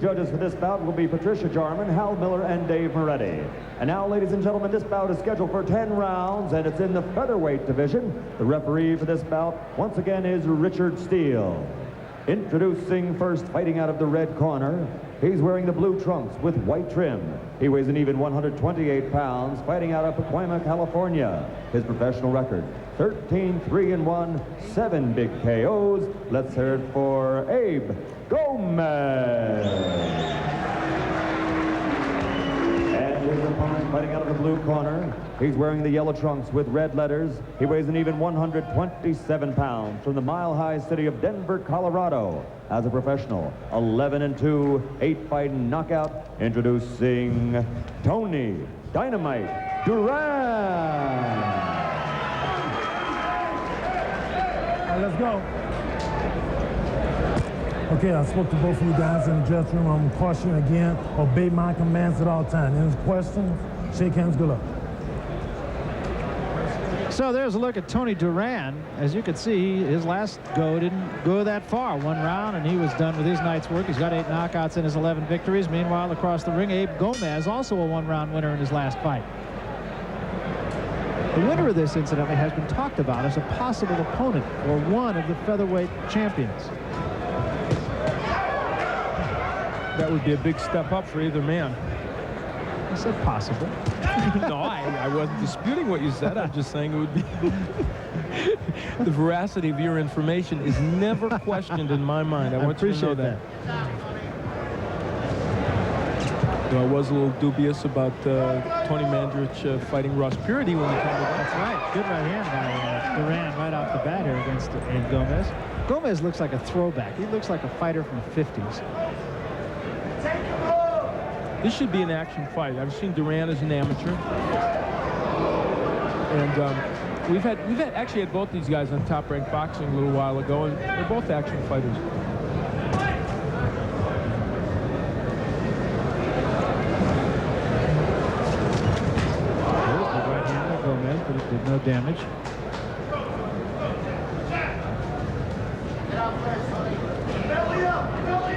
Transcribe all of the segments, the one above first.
Judges for this bout will be Patricia Jarman, Hal Miller, and Dave Moretti. And now, ladies and gentlemen, this bout is scheduled for 10 rounds, and it's in the featherweight division. The referee for this bout, once again, is Richard Steele. Introducing first, fighting out of the red corner. He's wearing the blue trunks with white trim. He weighs an even 128 pounds, fighting out of Pacoima, California. His professional record, 13-3-1, 7 big KOs. Let's hear it for Abe Gomez. And his opponent fighting out of the blue corner. He's wearing the yellow trunks with red letters. He weighs an even 127 pounds from the mile-high city of Denver, Colorado. As a professional, 11-2, 8-fight knockout. Introducing Tony Dynamite Duran. All right, let's go. Okay, I spoke to both of you guys in the dressing room. I'm cautioning again, obey my commands at all times. Any questions? Shake hands, good luck. So there's a look at Tony Duran. As you can see, his last go didn't go that far. One round, and he was done with his night's work. He's got 8 knockouts in his 11 victories. Meanwhile, across the ring, Abe Gomez, also a one-round winner in his last fight. The winner of this, incidentally, has been talked about as a possible opponent for one of the featherweight champions. That would be a big step up for either man. I said possible. No, I wasn't disputing what you said. I'm just saying it would be. The veracity of your information is never questioned in my mind. I want you to know that. You know, I was a little dubious about Tony Mandrich fighting Ross Purity when he came to that. That's right. Good right hand by Duran right off the bat here against Abe Gomez. Gomez looks like a throwback. He looks like a fighter from the 50s. This should be an action fight. I've seen Duran as an amateur, and we've actually had both these guys on Top Rank Boxing a little while ago, and they're both action fighters. There's the right hand by Gomez, but it did no damage.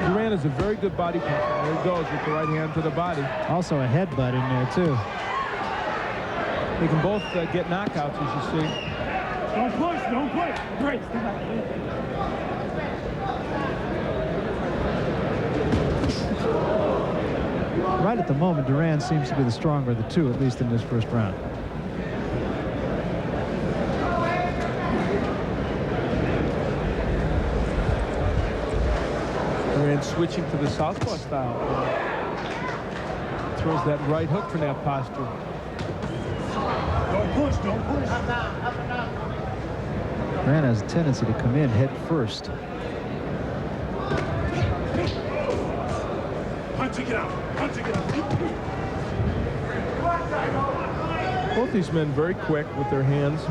Duran is a very good body puncher. There he goes with the right hand to the body. Also a headbutt in there, too. They can both get knockouts, as you see. Don't push, don't push. Brace, come back. Right at the moment, Duran seems to be the stronger of the two, at least in this first round. Duran switching to the southpaw style. Throws that right hook from that posture. Don't push, don't push. Duran has a tendency to come in head first. Punching it out, punching it out. Both these men very quick with their hands.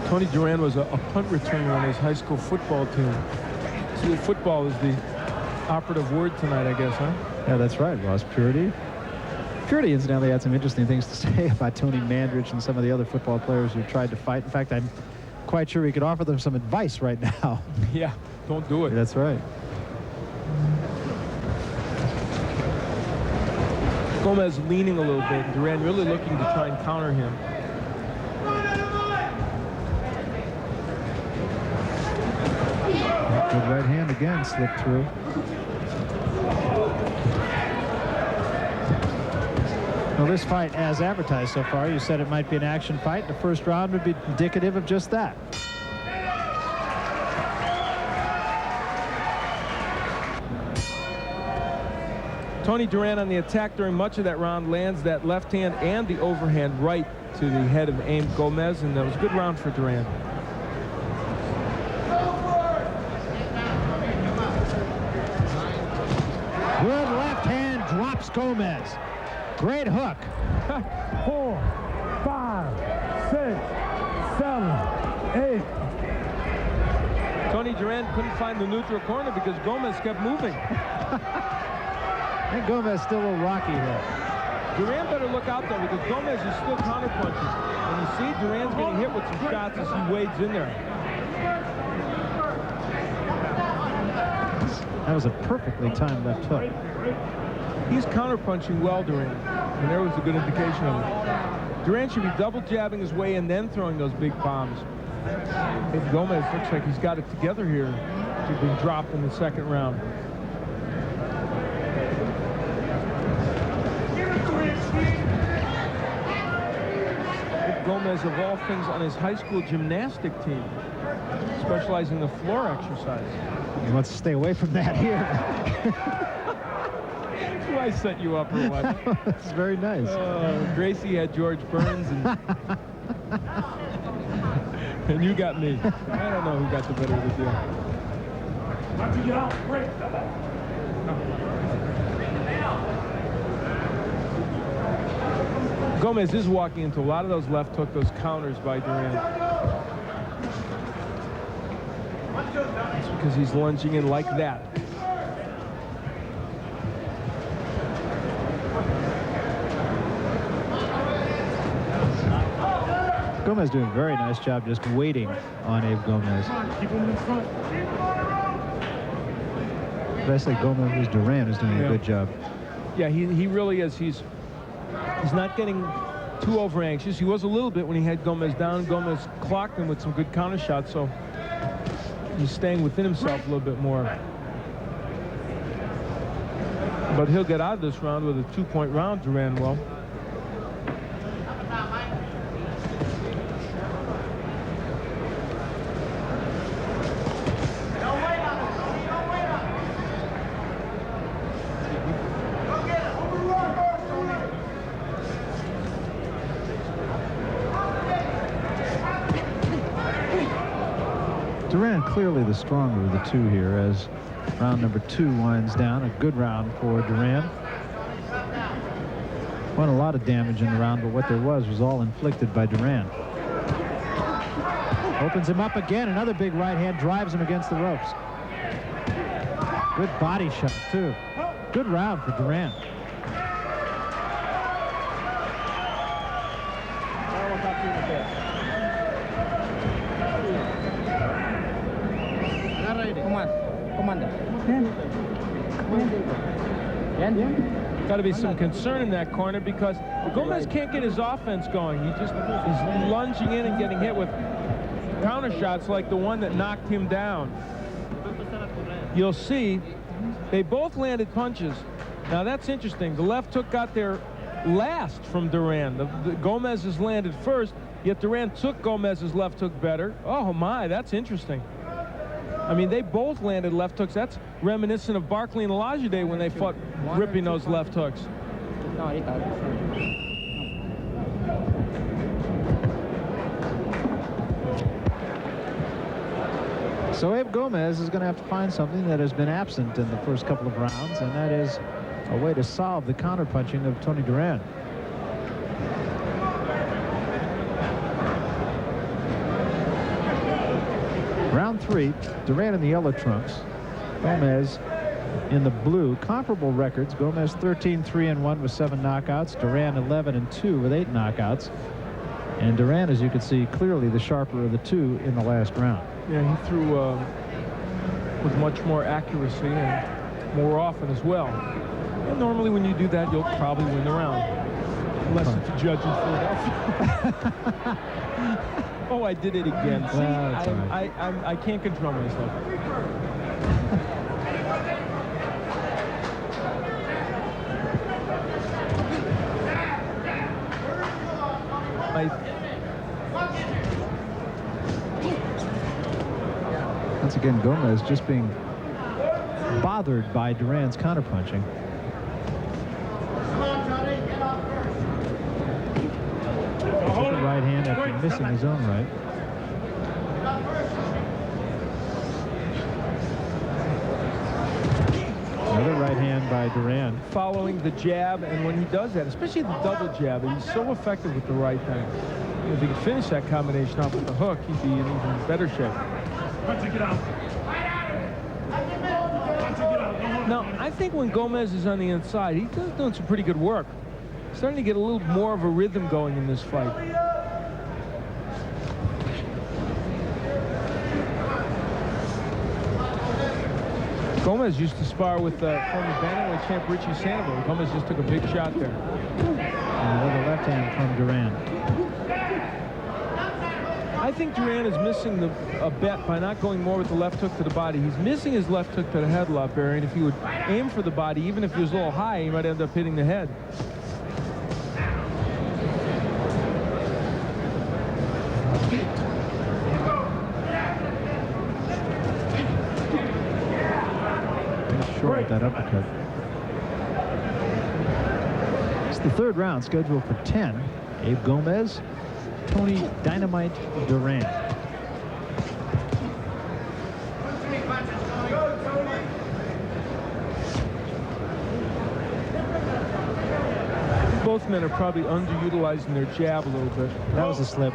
Tony Duran was a punt returner on his high school football team. So football is the operative word tonight, I guess, huh? Yeah, that's right, Ross Purity. Purity, incidentally, had some interesting things to say about Tony Mandrich and some of the other football players who tried to fight. In fact, I'm quite sure he could offer them some advice right now. Yeah, don't do it. That's right. Gomez leaning a little bit, and Duran really looking to try and counter him. Good right hand again, slipped through. Well, this fight, as advertised so far, you said it might be an action fight. The first round would be indicative of just that. Tony Duran on the attack during much of that round lands that left hand and the overhand right to the head of Abe Gomez, and that was a good round for Duran. Good left hand drops Gomez. Great hook. 4, 5, 6, 7, 8. Tony Duran couldn't find the neutral corner because Gomez kept moving. And Gomez still a little rocky here. Duran better look out there because Gomez is still counterpunching. And you see Duran's getting hit with some shots as he wades in there. That was a perfectly timed left hook. He's counterpunching well, Duran. And there was a good indication of it. Duran should be double jabbing his way and then throwing those big bombs. If Gomez looks like he's got it together here to be dropped in the second round. Gomez, of all things, on his high school gymnastic team, specializing in the floor exercise. He wants to stay away from that here. Do I set you up or what? It's very nice. Gracie had George Burns, and you got me. I don't know who got the better of the deal. Gomez is walking into a lot of those left hook, those counters by Duran. It's because he's lunging in like that. Gomez doing a very nice job just waiting on Abe Gomez. But I say Gomez was Duran is doing a good job. Yeah, he really is. He's not getting too over anxious. He was a little bit when he had Gomez down. Gomez clocked him with some good counter shots, so he's staying within himself a little bit more. But he'll get out of this round with a 2-point round, Duran will. Duran clearly the stronger of the two here as round number 2 winds down. A good round for Duran. Wasn't a lot of damage in the round, but what there was all inflicted by Duran. Opens him up again. Another big right hand drives him against the ropes. Good body shot, too. Good round for Duran. Got to be some concern in that corner because Gomez can't get his offense going. He's lunging in and getting hit with counter shots like the one that knocked him down. You'll see they both landed punches. Now that's interesting. The left hook got there last from Duran. Gomez's landed first, yet Duran took Gomez's left hook better. Oh my, that's interesting. I mean, they both landed left hooks. That's reminiscent of Barkley and Olajide when they fought ripping those left hooks. So Abe Gomez is going to have to find something that has been absent in the first couple of rounds, and that is a way to solve the counterpunching of Tony Duran. Round 3, Duran in the yellow trunks, Gomez in the blue. Comparable records. Gomez 13-3-1 with 7 knockouts. Duran 11-2 with 8 knockouts. And Duran, as you can see, clearly the sharper of the two in the last round. Yeah, he threw with much more accuracy and more often as well. And normally when you do that, you'll probably win the round. Unless it's a judge in Philadelphia. Oh, I did it again. See, I can't control myself. Once again, Gomez just being bothered by Duran's counterpunching. Took the right hand after missing his own right. Another right hand by Duran. Following the jab, and when he does that, especially the double jab, he's so effective with the right thing. If he could finish that combination off with the hook, he'd be in even better shape. Now, I think when Gomez is on the inside, he's doing some pretty good work. Starting to get a little more of a rhythm going in this fight. Gomez used to spar with former bantamweight champ Richie Sandoval. Gomez just took a big shot there. And with a left hand from Duran. I think Duran is missing a bet by not going more with the left hook to the body. He's missing his left hook to the head a lot, Barry, and if he would aim for the body, even if he was a little high, he might end up hitting the head. Short with that uppercut. It's the third round, scheduled for 10. Abe Gomez, Tony Dynamite Duran. Both men are probably underutilizing their jab a little bit. That was a slip.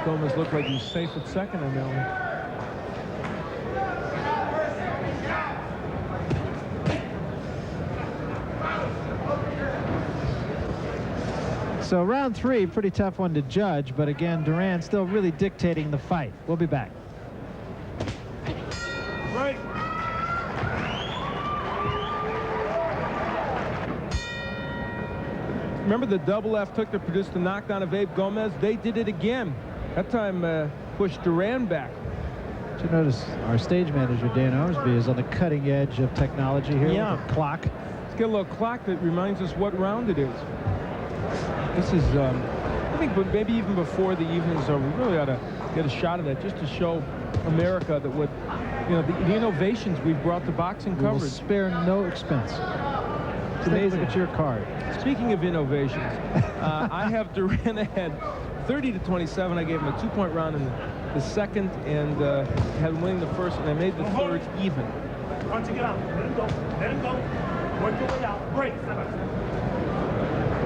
Gomez looked like he was safe at second on that one. So round 3, pretty tough one to judge, but again, Duran still really dictating the fight. We'll be back. Right. Remember the double left hook that produced the knockdown of Abe Gomez? They did it again. That time pushed Duran back. Did you notice our stage manager, Dan Ormsby, is on the cutting edge of technology here with a clock? Let's get a little clock that reminds us what round it is. This is, I think, but maybe even before the evening's over, we really ought to get a shot of that just to show America that what, you know, the innovations we've brought to boxing coverage. Will spare no expense. It's amazing. Look at your card. Speaking of innovations, I have Duran ahead 30-27. I gave him a 2-point round in the second and had him winning the first, and I made the third even. Once you get out, let him go. Let him go. Work your way out. Break.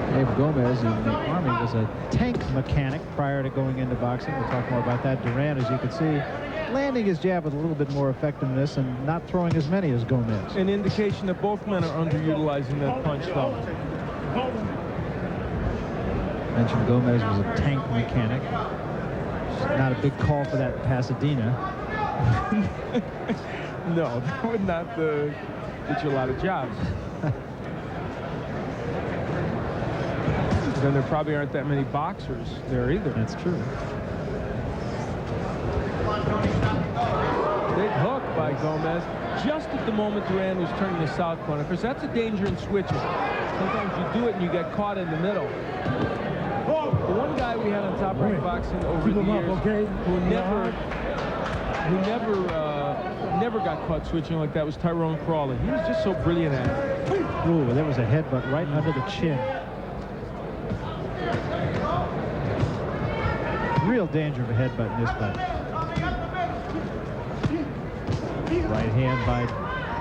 Abe Gomez in the Army was a tank mechanic prior to going into boxing. We'll talk more about that. Duran, as you can see, landing his jab with a little bit more effectiveness and not throwing as many as Gomez. An indication that both men are underutilizing that punch, though. Mentioned Gomez was a tank mechanic. Not a big call for that in Pasadena. No, that would not get you a lot of jobs. Then there probably aren't that many boxers there either. That's true. Big hook by Gomez just at the moment Duran was turning the south corner. Of course, that's a danger in switching. Sometimes you do it and you get caught in the middle. The one guy we had on Top Rank Boxing over the years who never got caught switching like that was Tyrone Crawley. He was just so brilliant at it. Ooh, there was a headbutt right under the chin. Real danger of a headbutt in this fight. Right hand by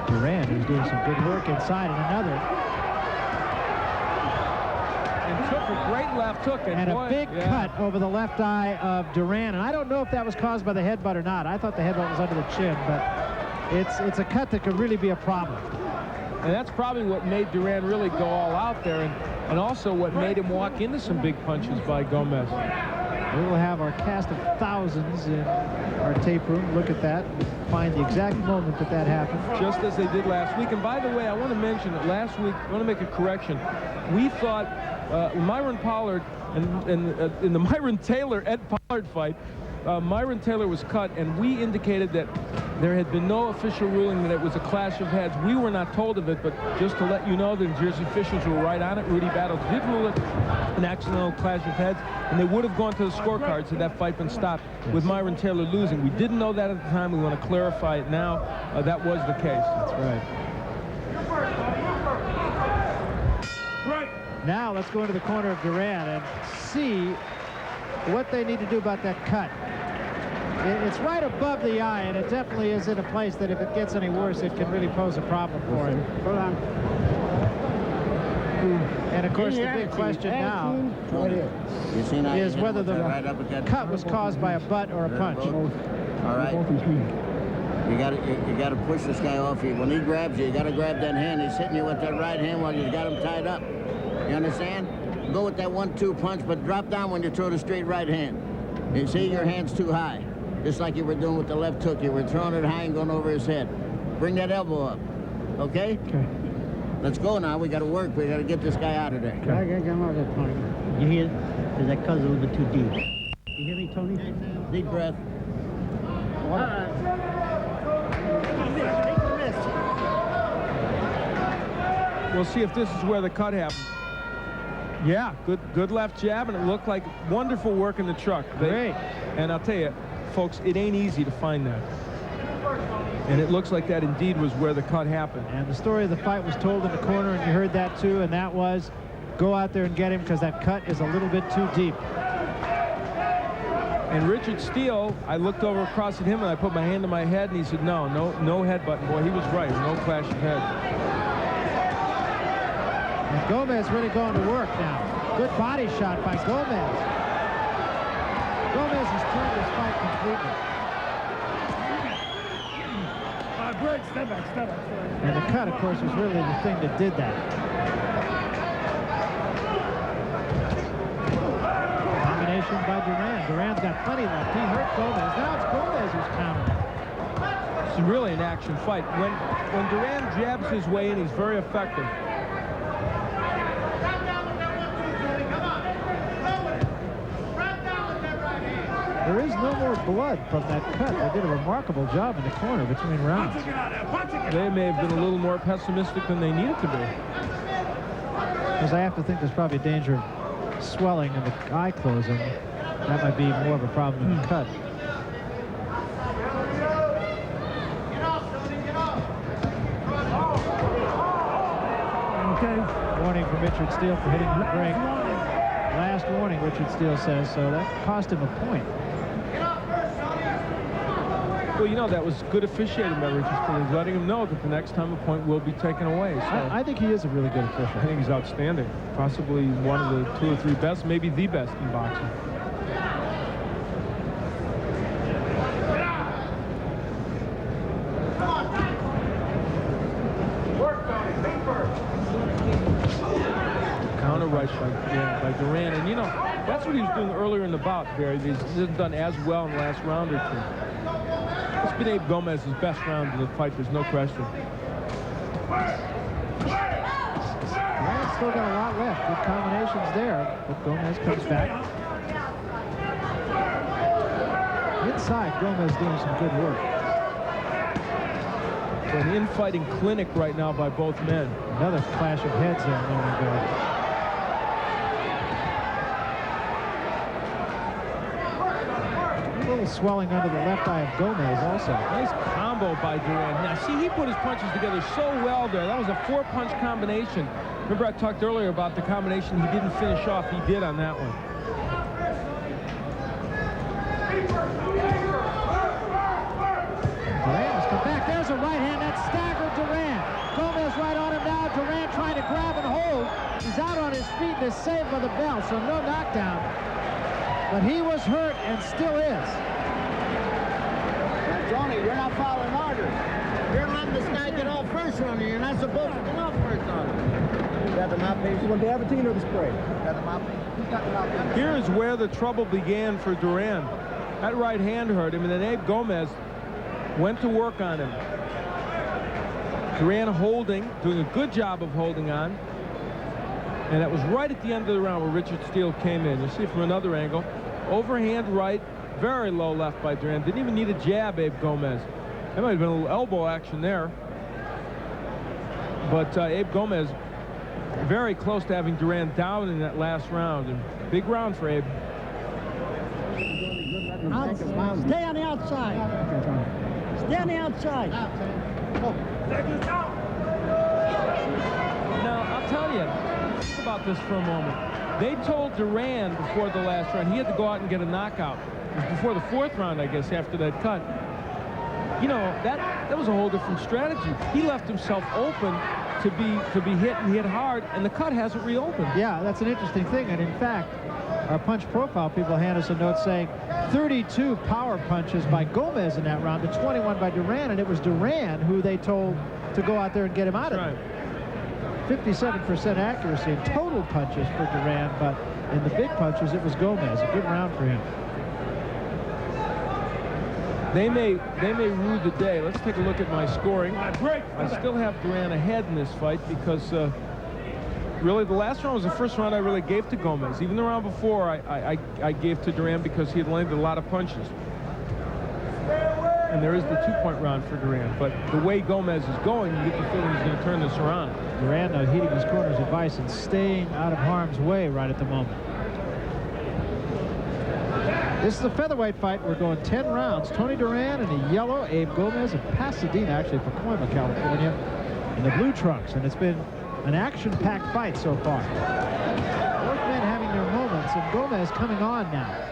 Duran, who's doing some good work inside, and another. And took a great left hook. And boy, a big cut over the left eye of Duran. And I don't know if that was caused by the headbutt or not. I thought the headbutt was under the chin, but it's a cut that could really be a problem. And that's probably what made Duran really go all out there, and also what made him walk into some big punches by Gomez. We will have our cast of thousands in our tape room. Look at that. Find the exact moment that happened. Just as they did last week. And by the way, I want to mention that last week, I want to make a correction. We thought Myron Pollard and in the Myron Taylor-Ed Pollard fight, Myron Taylor was cut, and we indicated that there had been no official ruling that it was a clash of heads. We were not told of it, but just to let you know, the New Jersey officials were right on it. Rudy Battles did rule it an accidental clash of heads, and they would have gone to the scorecards had that fight been stopped with Myron Taylor losing. We didn't know that at the time. We want to clarify it now. That was the case. That's right. Now let's go into the corner of Duran and see what they need to do about that cut. It's right above the eye, and it definitely is in a place that if it gets any worse, it can really pose a problem for him. Hold on. And of course, the big question now is whether the cut was caused by a butt or a punch. All right. You gotta push this guy off you. When he grabs you, you gotta grab that hand. He's hitting you with that right hand while you got him tied up. You understand? Go with that 1-2 punch, but drop down when you throw the straight right hand. You see, your hand's too high. Just like you were doing with the left hook. You were throwing it high and going over his head. Bring that elbow up. Okay? Okay. Let's go now. We got to work. We got to get this guy out of there. I got him out of that point. You hear? Because that cut's a little bit too deep. You hear me, Tony? Deep breath. We'll see if this is where the cut happened. Yeah, good left jab, and it looked like wonderful work in the truck. Great. And I'll tell you, folks, it ain't easy to find that. And it looks like that indeed was where the cut happened. And the story of the fight was told in the corner, and you heard that too, and that was go out there and get him because that cut is a little bit too deep. And Richard Steele, I looked over across at him and I put my hand to my head and he said, no headbutting. Boy, he was right. No clash of heads. And Gomez really going to work now. Good body shot by Gomez. Gomez has turned this fight completely. Great, step back. And the cut, of course, was really the thing that did that. Combination by Duran. Duran's got plenty left. He hurt Gomez. Now it's Gomez who's countering. It's really an action fight. When Duran jabs his way in, he's very effective. There is no more blood from that cut. They did a remarkable job in the corner between rounds. They may have been a little more pessimistic than they needed to be. Because I have to think there's probably a danger of swelling and the eye closing. That might be more of a problem than the cut. Okay. Warning from Richard Steele for hitting the break. Last warning, Richard Steele says, so that cost him a point. Well, you know, that was good officiating by Richard Steele. He's letting him know that the next time a point will be taken away. So I think he is a really good official. I think he's outstanding. Possibly one of the 2 or 3 best, maybe the best in boxing. Counter right by Duran. And, you know, that's what he was doing earlier in the bout, Barry. He hasn't done as well in the last round or two. It's been Abe Gomez's best round of the fight, there's no question. Duran's still got a lot left. Good combinations there, but Gomez comes back. Inside, Gomez doing some good work. An infighting clinic right now by both men. Another clash of heads there a moment ago. A little swelling under the left eye of Gomez also. Nice combo by Duran. Now, see, he put his punches together so well there. That was a 4-punch combination. Remember I talked earlier about the combination he didn't finish off. He did on that one. Duran has come back. There's a right hand that staggered Duran. Gomez right on him now. Duran trying to grab and hold. He's out on his feet and is saved by the bell, so no knockdown. But he was hurt and still is. Tony, you're not following orders. You're letting this guy get off first on you. You're not supposed to get off first on him. You got the mouthpiece? You want the Abertine or the spray? Got the mouthpiece? Got the mouthpiece? Here is where the trouble began for Duran. That right hand hurt him, and then Abe Gomez went to work on him. Duran holding, doing a good job of holding on. And that was right at the end of the round where Richard Steele came in. You'll see from another angle. Overhand right, very low left by Duran. Didn't even need a jab, Abe Gomez. There might have been a little elbow action there. But Abe Gomez very close to having Duran down in that last round. And big round for Abe. Stay on the outside. Stay on the outside. Now, I'll tell you, think about this for a moment. They told Duran before the last round he had to go out and get a knockout. It was before the 4th round, I guess, after that cut. You know, that was a whole different strategy. He left himself open to be hit and hit hard, and the cut hasn't reopened. Yeah, that's an interesting thing. And in fact, our punch profile people hand us a note saying 32 power punches by Gomez in that round to 21 by Duran, and it was Duran who they told to go out there and get him out of it. 57% accuracy in total punches for Duran, but in the big punches, it was Gomez. A good round for him. They may rue the day. Let's take a look at my scoring. I still have Duran ahead in this fight because really the last round was the first round I really gave to Gomez. Even the round before I gave to Duran because he had landed a lot of punches. And there is the 2-point round for Duran. But the way Gomez is going, you get the feeling he's going to turn this around. Duran heeding his corner's advice and staying out of harm's way right at the moment. This is a featherweight fight. We're going 10 rounds. Tony Duran in the yellow, Abe Gomez of Pasadena, actually for Pacoima, California, in the blue trunks. And it's been an action-packed fight so far. Both men having their moments, and Gomez coming on now.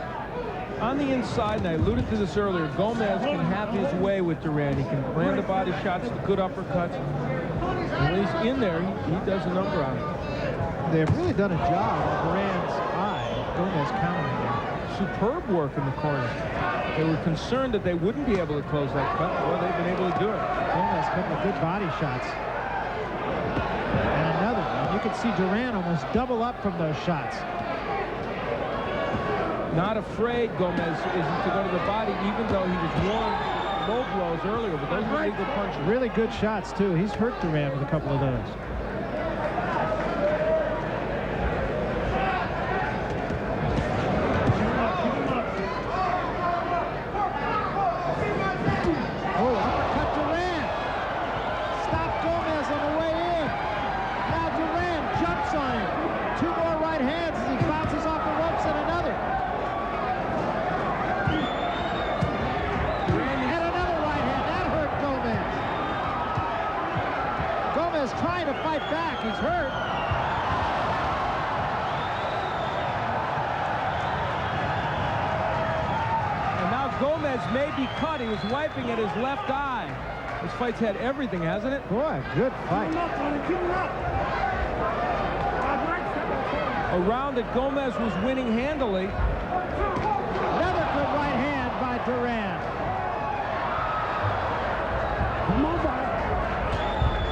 On the inside, and I alluded to this earlier, Gomez can have his way with Duran. He can land the body shots, the good uppercuts. And when he's in there, he does a number on it. They've really done a job on Duran's eye. Gomez countering there. Superb work in the corner. They were concerned that they wouldn't be able to close that cut. Well, they've been able to do it. Gomez a couple of good body shots. And another. And you can see Duran almost double up from those shots. Not afraid, Gomez isn't to go to the body, even though he was warned low blows earlier, but those were really good punches. Really good shots, too. He's hurt Duran with a couple of those. Oh, uppercut Duran. Stopped Gomez on the way in. Now Duran jumps on him. 2 more right hands as he bounces off the ropes and another. Trying to fight back. He's hurt. And now Gomez may be cut. He was wiping at his left eye. This fight's had everything, hasn't it? Boy, good fight. A round that Gomez was winning handily. Another good right hand by Duran.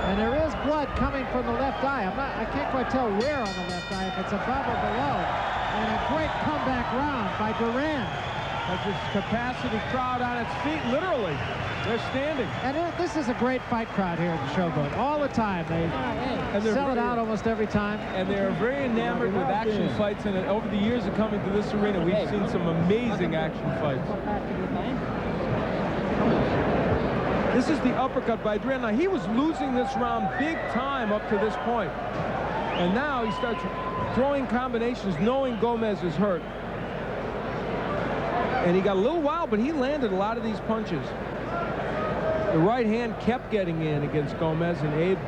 And there is blood coming from the left eye. I can't quite tell where on the left eye, if it's above or below. And a great comeback round by Duran. Has this capacity crowd on its feet, literally. They're standing. And this is a great fight crowd here at the Showboat. All the time. They sell it out almost every time. And they are very enamored with action fights. And over the years of coming to this arena, we've seen some amazing action fights. This is the uppercut by Duran. Now, he was losing this round big time up to this point. And now he starts throwing combinations, knowing Gomez is hurt. And he got a little wild, but he landed a lot of these punches. The right hand kept getting in against Gomez, and Abe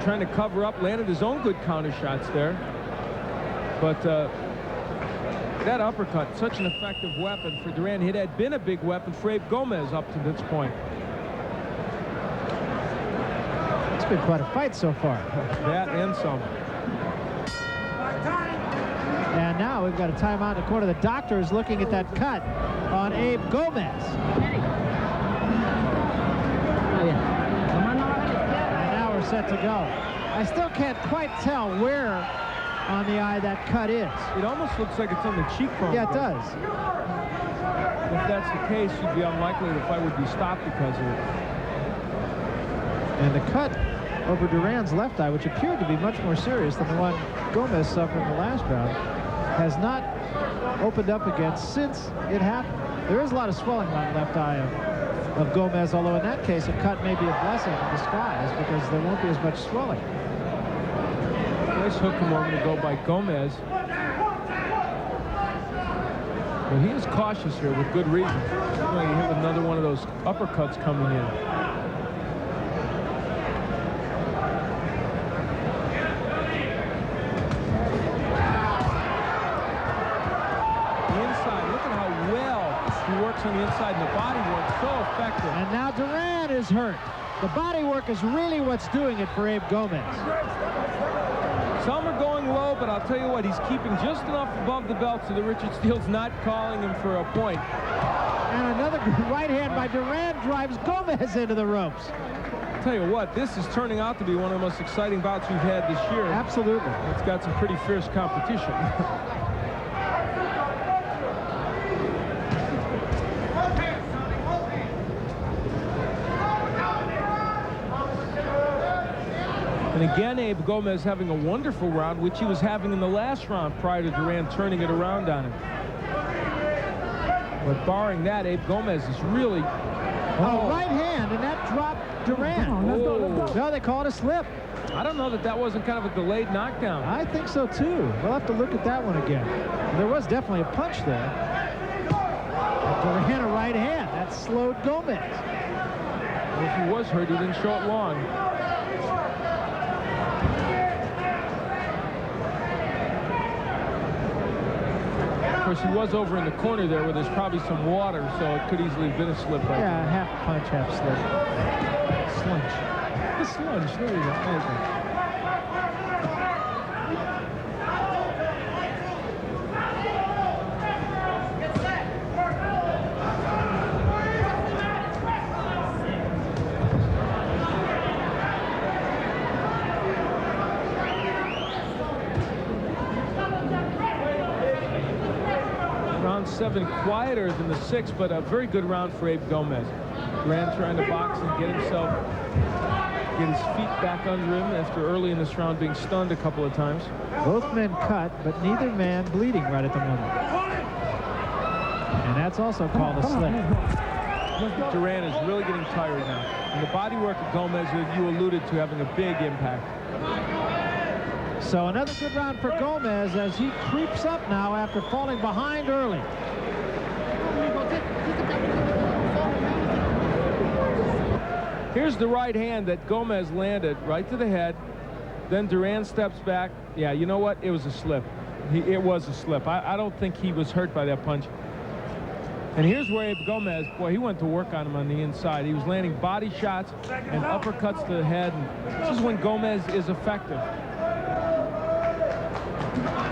trying to cover up, landed his own good counter shots there. But that uppercut, such an effective weapon for Duran. It had been a big weapon for Abe Gomez up to this point. It's been quite a fight so far. That and some. And now we've got a timeout in the corner. The doctor is looking at that cut on Abe Gomez. And now we're set to go. I still can't quite tell where on the eye that cut is. It almost looks like it's on the cheekbone. Yeah, it does. If that's the case, you'd be unlikely the fight would be stopped because of it. And the cut over Duran's left eye, which appeared to be much more serious than the one Gomez suffered in the last round, has not opened up again since it happened. There is a lot of swelling on the left eye of Gomez, although in that case a cut may be a blessing in disguise because there won't be as much swelling. Nice hook a moment ago by Gomez. Well, he is cautious here with good reason. He's going to hit with another one of those uppercuts coming in. On the inside, and the body work so effective. And now Duran is hurt. The body work is really what's doing it for Abe Gomez. Some are going low, but I'll tell you what, he's keeping just enough above the belt so that Richard Steele's not calling him for a point. And another right hand by Duran drives Gomez into the ropes. I'll tell you what, this is turning out to be one of the most exciting bouts we've had this year. Absolutely. It's got some pretty fierce competition. And again, Abe Gomez having a wonderful round, which he was having in the last round prior to Duran turning it around on him. But barring that, Abe Gomez is really... Oh, right hand, and that dropped Duran. Oh. No, they call it a slip. I don't know that that wasn't kind of a delayed knockdown. I think so, too. We'll have to look at that one again. There was definitely a punch there. Duran a right hand. That slowed Gomez. Well, if he was hurt, he didn't show it long. Of course, he was over in the corner there where there's probably some water, so it could easily have been a slip. Yeah, half punch, half slip. Slunch. The slunch, there you go. Round 7 quieter than the 6th, but a very good round for Abe Gomez. Duran trying to box and get his feet back under him after early in this round being stunned a couple of times. Both men cut, but neither man bleeding right at the moment. And that's also called a slip. Duran is really getting tired now. And the body work of Gomez, you alluded to, having a big impact. So another good round for Gomez as he creeps up now after falling behind early. Here's the right hand that Gomez landed right to the head. Then Duran steps back. Yeah, you know what? It was a slip. It was a slip. I don't think he was hurt by that punch. And here's where Abe Gomez, boy, he went to work on him on the inside. He was landing body shots and uppercuts to the head. And this is when Gomez is effective.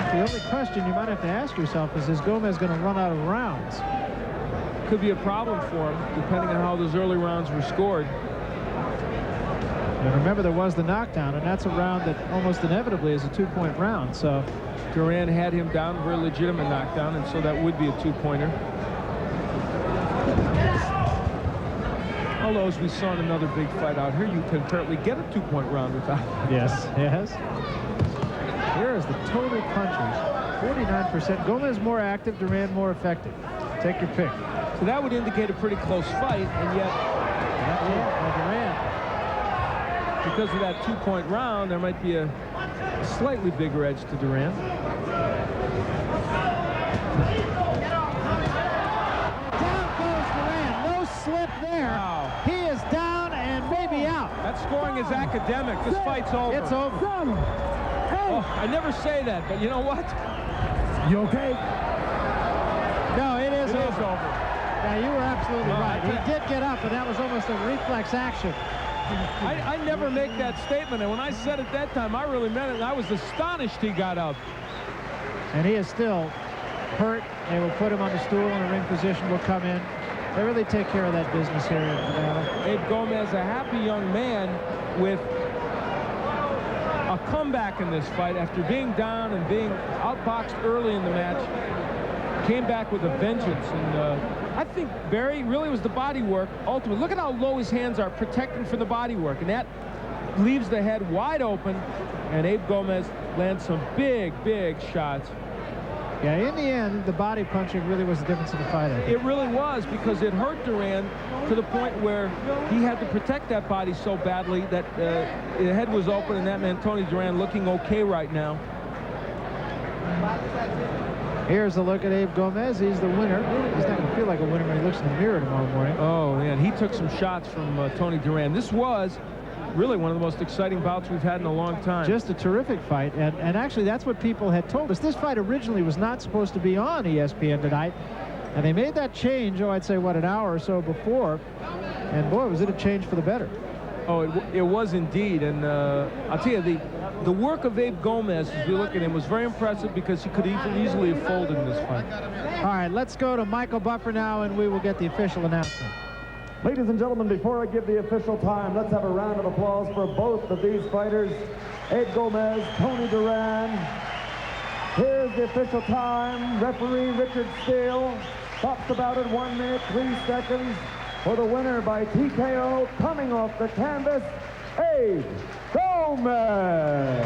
The only question you might have to ask yourself is Gomez going to run out of rounds? Could be a problem for him, depending on how those early rounds were scored. And remember, there was the knockdown, and that's a round that almost inevitably is a 2-point round. So Duran had him down, very legitimate knockdown, and so that would be a 2-pointer. Although, as we saw in another big fight out here, you can apparently get a 2-point round without. Yes, yes. Here is the total punches. 49%. Gomez more active, Duran more effective. Take your pick. So that would indicate a pretty close fight, and yet Duran. Because of that 2-point round, there might be a slightly bigger edge to Duran. Down goes Duran. No slip there. Wow. He is down and maybe out. That scoring is academic. This fight's over. It's over. Oh, I never say that, but you know what? You okay? No, it is It over. is over. Yeah, you were absolutely No, right. He did get up, and that was almost a reflex action. I never make that statement, and when I said it that time, I really meant it, and I was astonished he got up. And he is still hurt. They will put him on the stool, and a ring physician will come in. They really take care of that business here in Nevada. Abe Gomez, a happy young man with a comeback in this fight after being down and being outboxed early in the match. Came back with a vengeance, and I think Barry really was the body work. Ultimately, look at how low his hands are protecting for the body work, and that leaves the head wide open, and Abe Gomez lands some big, big shots. Yeah, in the end, the body punching really was the difference in the fight, I think. It really was, because it hurt Duran to the point where he had to protect that body so badly that the head was open, and that man, Tony Duran, looking okay right now. Here's a look at Abe Gomez. He's the winner. He's not going to feel like a winner when he looks in the mirror tomorrow morning. Oh, man, he took some shots from Tony Duran. This was really one of the most exciting bouts we've had in a long time. Just a terrific fight, and actually that's what people had told us. This fight originally was not supposed to be on ESPN tonight, and they made that change, I'd say, what, an hour or so before, and boy, was it a change for the better. Oh, it was indeed, and I'll tell you, the work of Abe Gomez, as we look at him, was very impressive because he could easily have folded in this fight. All right, let's go to Michael Buffer now, and we will get the official announcement. Ladies and gentlemen, before I give the official time, let's have a round of applause for both of these fighters, Abe Gomez, Tony Duran. Here's the official time. Referee Richard Steele stops about at 1 minute, 3 seconds for the winner by TKO, coming off the canvas, Abe Gomez.